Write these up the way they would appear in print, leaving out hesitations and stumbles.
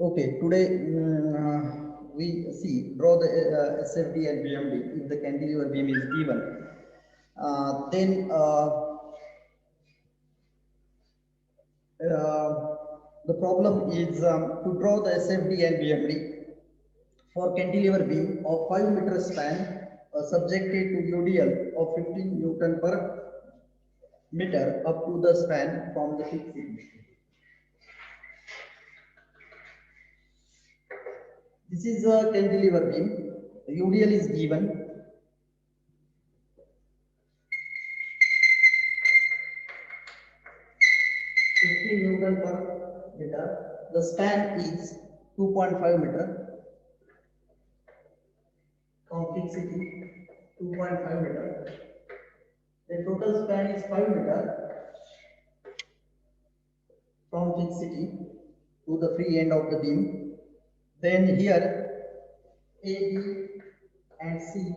Okay, today we draw the Sfd and Bmd if the cantilever beam is given. Then the problem is to draw the Sfd and Bmd for cantilever beam of 5 meter span subjected to UDL of 15 Newton per meter up to the span from the fixed beam. This is a cantilever beam. The UDL is given. Newton per meter. The span is 2.5 meter from fixity 2.5 meter. The total span is 5 meter from fixity to the free end of the beam. Then here A, B and C.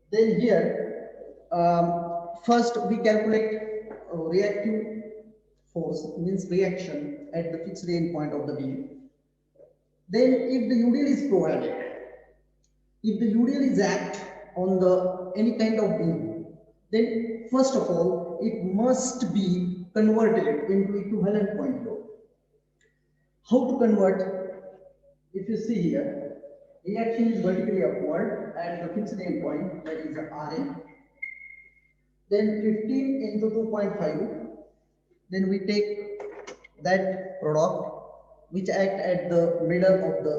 Then here first we calculate reactive force, means reaction at the fixed end point of the beam. Then if the UDL is provided, if the UDL is act on the any kind of beam, then first of all it must be converted into equivalent point load. How to convert? If you see here, reaction is vertically upward at the fixed end point, that is RA. Then 15 into 2.5. Then we take that product which act at the middle of the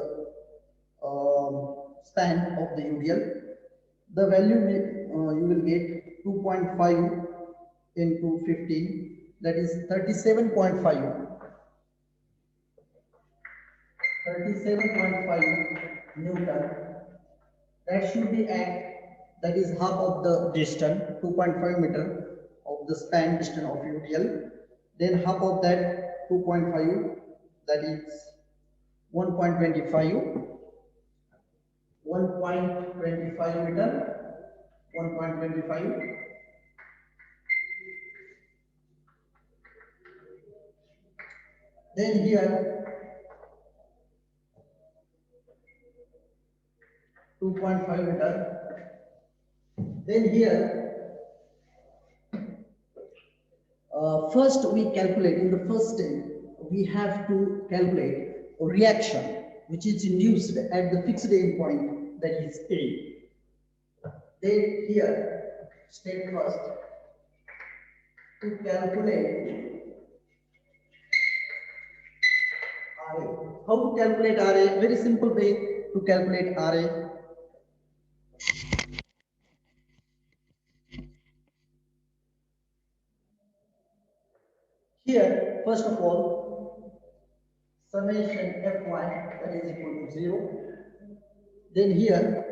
span of the UDL. The value you will get 2.5 into 15, that is 37.5. 37.5 Newton. That should be that is half of the distance, 2.5 meter of the span distance of UDL. Then half of that 2.5, that is 1.25. 1.25 meter, 1.25. Then here 2.5 meter. Then here first we calculate, in the first step we have to calculate a reaction which is induced at the fixed end point, that is A. Then here step first to calculate RA. How to calculate RA? Very simple way to calculate RA. Here, first of all, summation Fy, that is equal to 0. Then here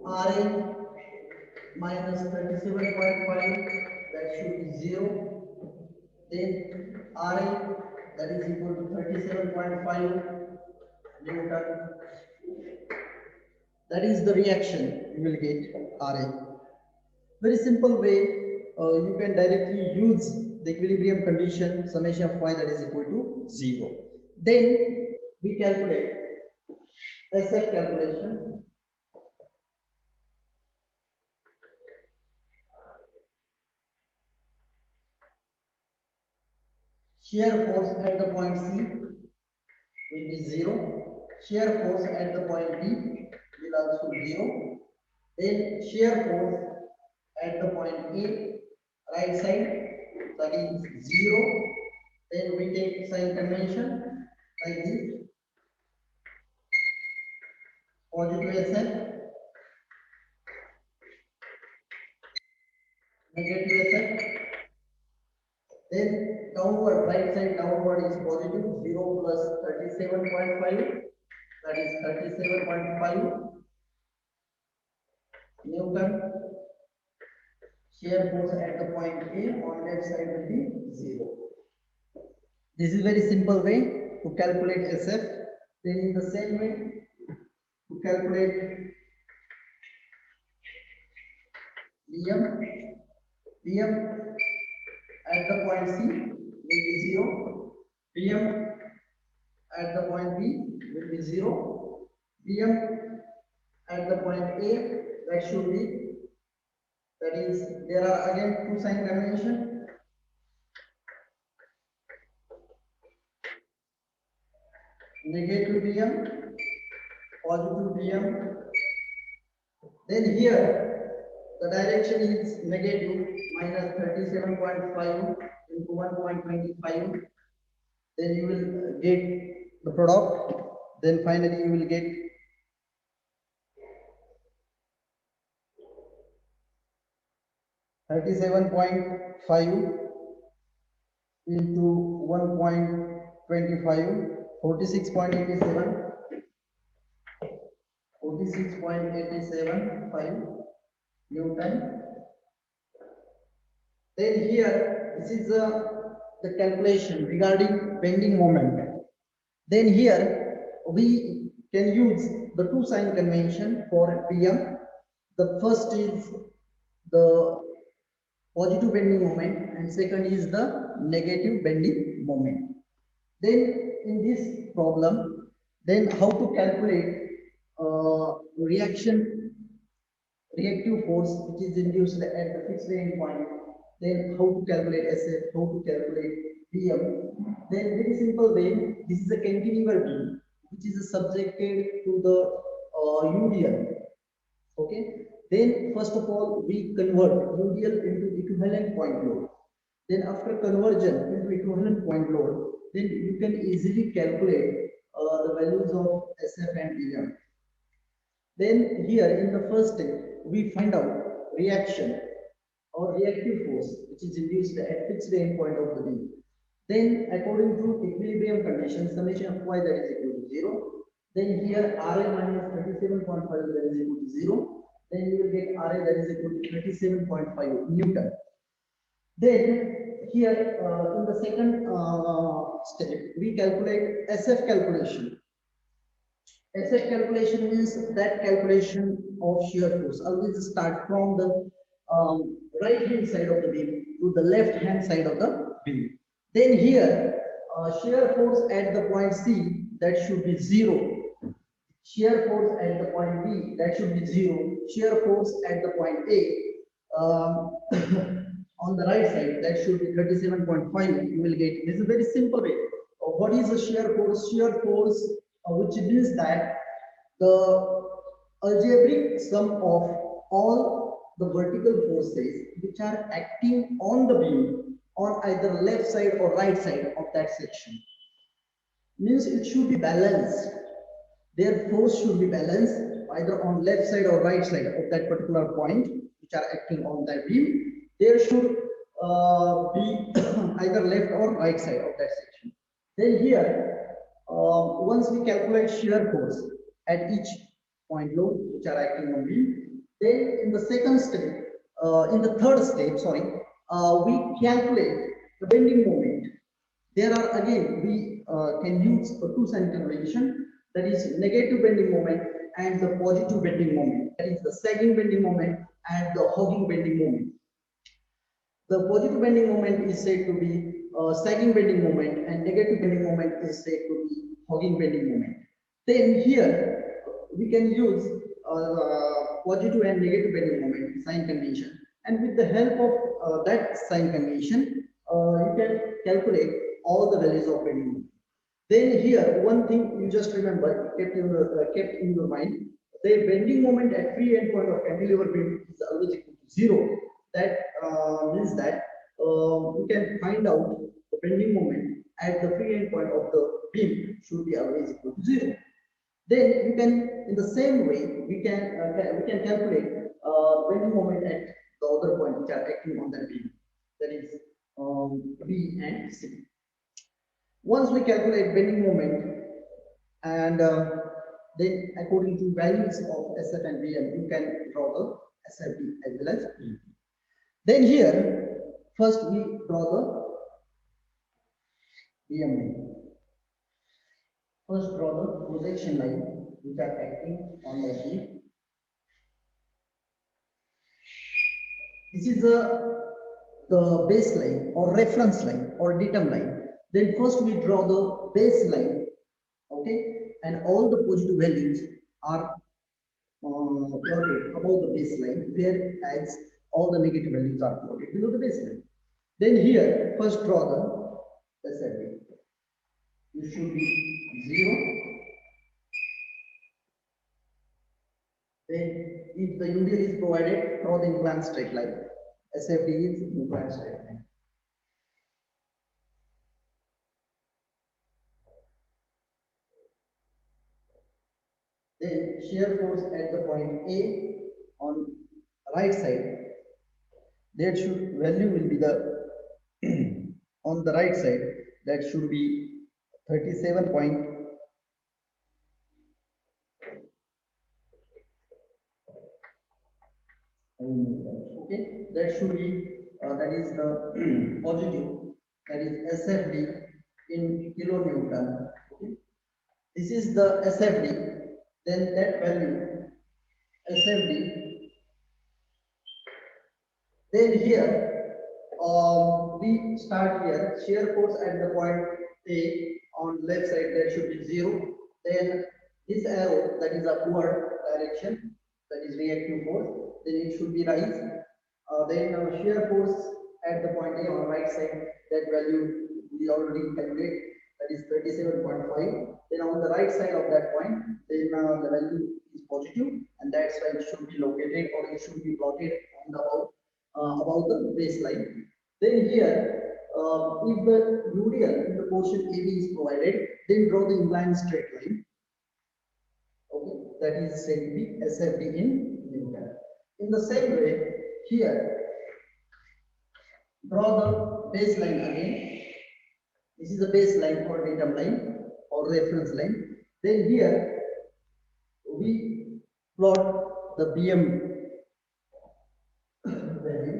RA minus 37.5, that should be 0. Then RA, that is equal to 37.5 Newton. That is the reaction you will get RA. Very simple way, you can directly use the equilibrium condition summation of y, that is equal to 0. Then we calculate SF calculation. Shear force at the point C will be 0. Shear force at the point B will also be 0. Then shear force at the point A, right side, that is 0. Then we take sign convention like this. Positive SF, negative SF. Then downward, right side downward is positive, 0 plus 37.5, that is 37.5 Newton. Shear force at the point A on left side will be 0. This is very simple way to calculate SF. Then in the same way, to calculate Bm at the point C will be 0, Bm at the point B will be 0, Bm at the point A, that should be, that is, there are again two sign convention, negative Bm, positive Bm. Then here the direction is negative, minus 37.5 into 1.25. Then you will get the product. Then finally you will get 37.5 into 1.25, 46.87, 46.875 Newton. Then here, this is the calculation regarding bending moment. Then here, we can use the two sign convention for Bm. The first is the positive bending moment and second is the negative bending moment. Then in this problem, then how to calculate reactive force which is induced at the fixed end point, then how to calculate SF, how to calculate Bm. Then very simple way, this is a cantilever beam which is subjected to the UDL. Okay, then first of all we convert UDL into equivalent point load. Then after conversion into equivalent point load, then you can easily calculate the values of SF and Bm. Then here in the first step, we find out reaction or reactive force which is induced at fixed end point of the beam. Then according to equilibrium condition, summation of y that is equal to 0. Then here Ra minus 37.5 that is equal to 0. Then you will get Ra that is equal to 37.5 Newton. Then here in the second step, we calculate SF calculation. SF calculation means that calculation of shear force. Always start from the right hand side of the beam to the left hand side of the beam. Then here shear force at the point C, that should be 0. Shear force at the point B, that should be 0. Shear force at the point A on the right side, that should be 37.5. You will get, this is a very simple way. What is a shear force? Shear force, which means that the algebraic sum of all the vertical forces which are acting on the beam on either left side or right side of that section. Means it should be balanced. Their force should be balanced either on left side or right side of that particular point which are acting on that beam. There should be either left or right side of that section. Then here, once we calculate shear force at each point load which are acting on beam, then in the second step, in the third step, sorry, we calculate the bending moment. There are again, we can use a two sign convention, that is negative bending moment and the positive bending moment, that is the sagging bending moment and the hogging bending moment. The positive bending moment is said to be sagging bending moment and negative bending moment is said to be hogging bending moment. Then here we can use positive and negative bending moment sign convention, and with the help of that sign convention you can calculate all the values of bending moment. Then here one thing you just remember, kept in your mind, the bending moment at free end point of cantilever beam is always equal to 0. That means that we can find out the bending moment at the free end point of the beam should be always equal to 0. Then you can, in the same way, we can calculate bending moment at the other point which are acting on that beam, that is B and C. Once we calculate bending moment and then according to values of SF and Bm, you can draw the SFB as well as Bm. Then here, first we draw the Bm. First draw the projection line which are acting on the beam. This is the baseline or reference line or datum line. Then first we draw the baseline, okay, and all the positive values are plotted above the baseline, whereas all the negative values are plotted below the baseline. Then here, first draw the SFD. It should be 0. Then if the UDL is provided, draw the inclined straight line. SFD is inclined straight line. Then shear force at the point A on right side, that should value will be the on the right side, that should be 37 point. Okay, that should be that is the positive, that is SFD in kilonewton. Okay, this is the SFD. Then that value SFD. Then here we start here shear force at the point A on left side, that should be 0. Then this arrow, that is upward direction, that is reactive force, then it should be rise. Then shear force at the point A on right side, that value we already calculate, that is 37.5. Then on the right side of that point, then the value is positive, and that's why it should be located or it should be plotted on the about the baseline. Then here, if the UDL in the portion AB is provided, then draw the inclined straight line. Okay, that is said to be SFD in Newton. In the same way, here, draw the baseline again. This is the baseline or datum line or reference line. Then here, we plot the BM values.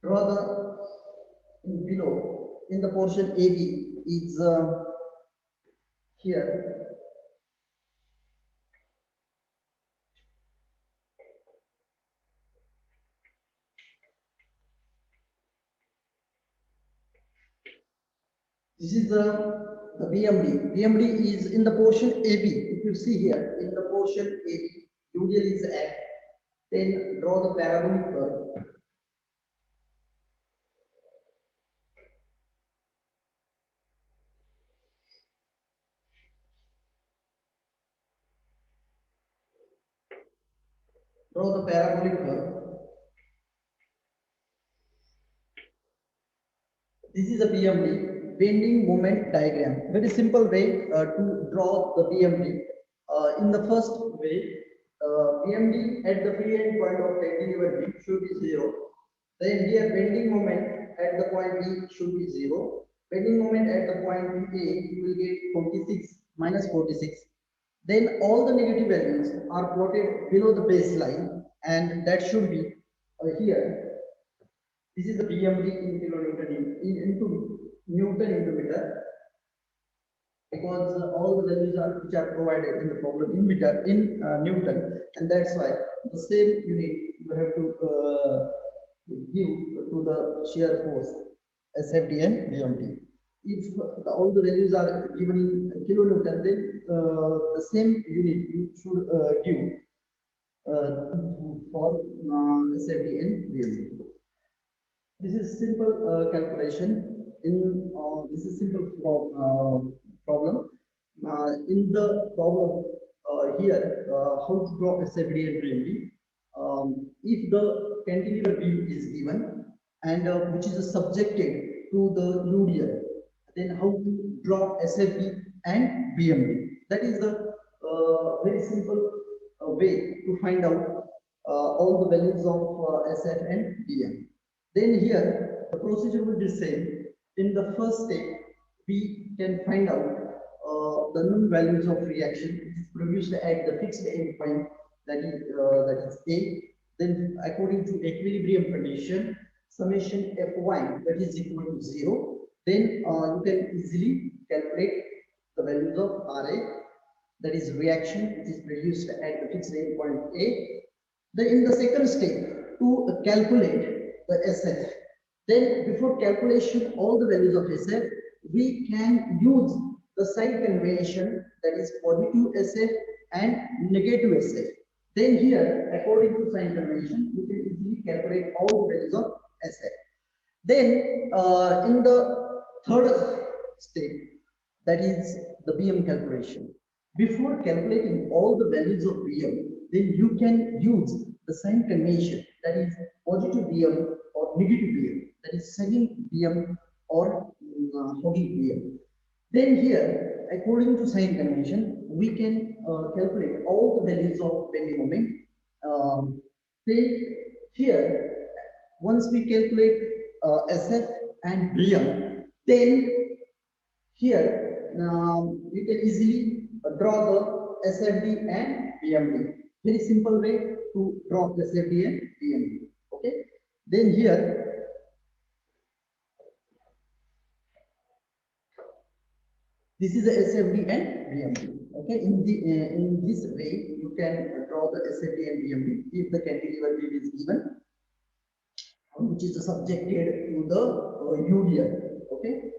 Draw the below in the portion AB is here. This is the BMD. BMD is in the portion AB. If you see here in the portion AB, UDL is F. Then draw the parabolic curve. Draw the parabolic curve. This is a BMD, bending moment diagram. Very simple way to draw the BMD. In the first way, BMD at the free end point of cantilever B should be 0. Then here bending moment at the point B should be 0. Bending moment at the point A, you will get 46, minus 46. Then all the negative values are plotted below the baseline, and that should be here. This is the BMD in kilonewton into Newton into meter, because all the values are which are provided in the problem in meter in Newton, and that's why the same unit you have to give to the shear force Sfd and Bmd. If all the values are given in kilonewton, then the same unit you should give for Sfd and Bmd. This is simple calculation. This is simple problem. In the problem here, how to draw Sfd and Bmd. If the cantilever beam is given and which is subjected to the UDL, then how to draw Sfd and Bmd. That is the very simple way to find out all the values of Sf and Bm. Then here the procedure will be same. In the first step, we can find out the known values of reaction is produced at the fixed endpoint, that is A. Then according to equilibrium condition, summation Fy, that is equal to 0. Then you can easily calculate the values of Ra, that is reaction which is produced at the fixed endpoint A. Then in the second step, to calculate the SF, then before calculation all the values of SF, we can use the sign convention, that is positive SF and negative SF. Then here, according to sign convention, we can easily calculate all the values of SF. Then in the third step, that is the BM calculation. Before calculating all the values of BM, then you can use the sign convention, that is positive BM or negative BM, that is sagging BM or hogging BM. Then here, according to sign convention, we can calculate all the values of bending moment. Then here, once we calculate SF and BM, then here you can easily draw the SFD and BMD. Very simple way to draw SFD and BMD. Okay. Then here, this is the SFD and BMD. Okay. In this way, you can draw the SFD and BMD if the cantilever beam is given, which is subjected to the UDL. Okay.